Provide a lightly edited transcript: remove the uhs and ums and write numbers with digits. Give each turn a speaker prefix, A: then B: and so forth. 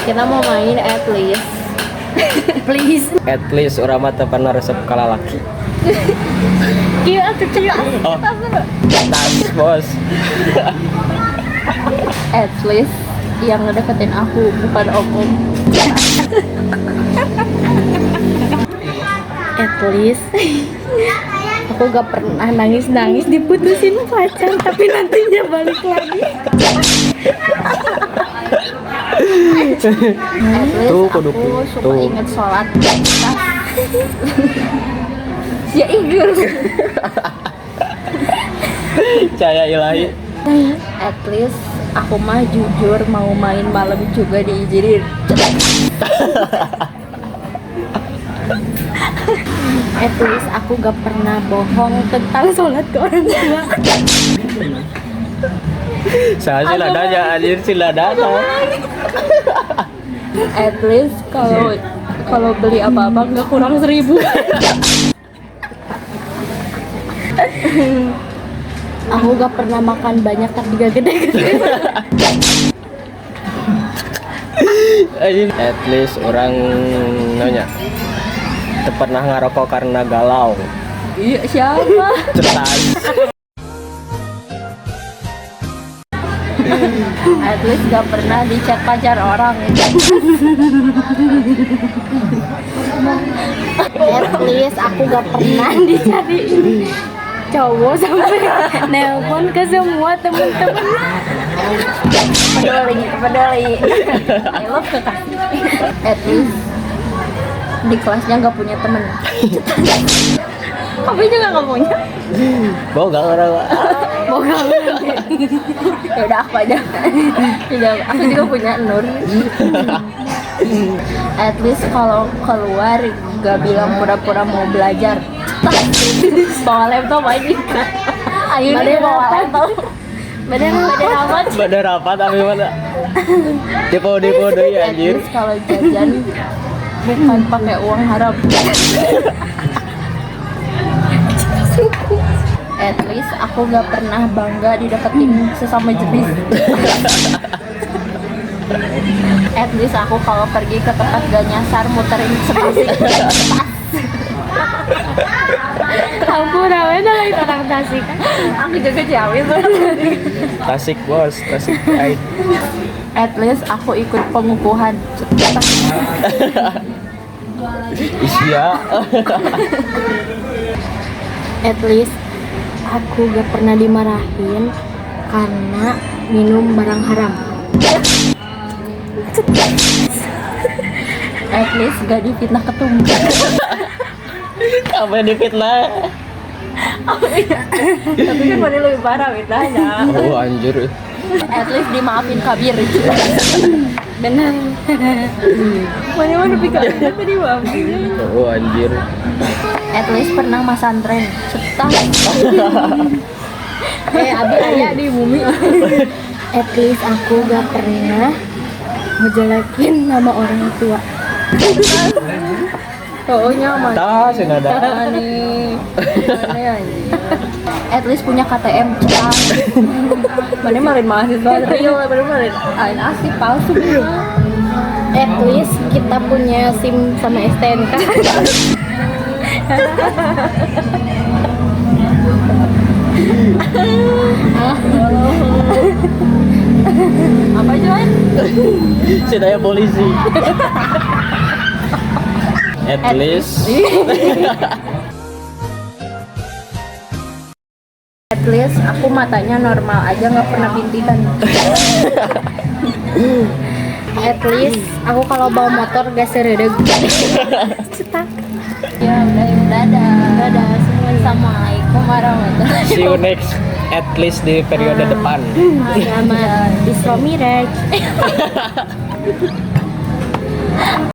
A: Kita mau main at least. Please.
B: At least orang mah teu pernah resep ka lalaki.
A: Kieu kecil.
B: Oh. Nice, bos.
A: At least yang ngedeketin aku bukan om. At least aku gak pernah nangis-nangis diputusin pacar tapi nantinya balik lagi. At least
B: Tuh,
A: aku
B: kudu
A: suka
B: tuh.
A: inget sholat. Ya igur.
B: Cahaya ilahi.
A: At least aku mah jujur mau main malam juga diizinin. At least aku gak pernah bohong tentang sholat ke orang tua.
B: Saya sih ladanya, anjir sih ladanya.
A: At least kalau beli apa-apa nggak kurang 1.000. Aku gak pernah makan banyak tapi gak gede-gede.
B: At least orang nanya teu pernah ngarokok karena galau.
A: Iya, siapa?
B: Cetas.
A: At least gak pernah dicat pacar orang. At least aku gak pernah dicariin cowok sampai nelpon ke semua temen-temen. Peduli. I love kekasih. At least di kelasnya gak punya temen. Kamu juga gak punya?
B: Boga orang.
A: Boga. Ya udah aku aja. Tidak, aku juga punya Nur. At least kalau keluar gak bilang pura-pura mau belajar. Bawa laptop aja. Ayo nih bawa laptop. Badan amat.
B: Badan rapat tapi mana? Depo deui
A: At
B: anjir.
A: least kalau jajan bukan pakai uang haram. At least aku gak pernah bangga dideketin sesama jenis. At least aku kalau pergi ke tempat gak nyasar muterin setasik. Ampun, namanya lagi orang Tasik. Aku juga Ciamis.
B: Tasik bos, Tasik.
A: At least aku ikut pengukuhan.
B: Iya.
A: At least aku gak pernah dimarahin karena minum barang haram. At least gak difitnah ketum.
B: Apa yang difitnah?
A: Tapi kan mana lebih parah fitnahnya.
B: Oh anjir.
A: At least dimaafin kabir. Benar. Mana pikir tadi maafin.
B: Oh anjir.
A: At least pernah masantren. Cetak. Abi aya di bumi. At least aku gak pernah ngejelekin nama orang tua. Taunya mah.
B: Tas yang ada.
A: Aneh anjir. At least punya KTM. Cetak. Mana marin mahasiswa real, mana marin asli palsu. At least kita punya SIM sama STNK. Apa Joan?
B: Saya polisi. At least.
A: At least aku matanya normal aja nggak pernah bintitan. At least aku kalau bawa motor gak seredeg. Cetak. Ya udah dadah semua. Assalamualaikum warahmatullahi wabarakatuh.
B: See you next at least di periode depan.
A: Selamat Isra Miraj.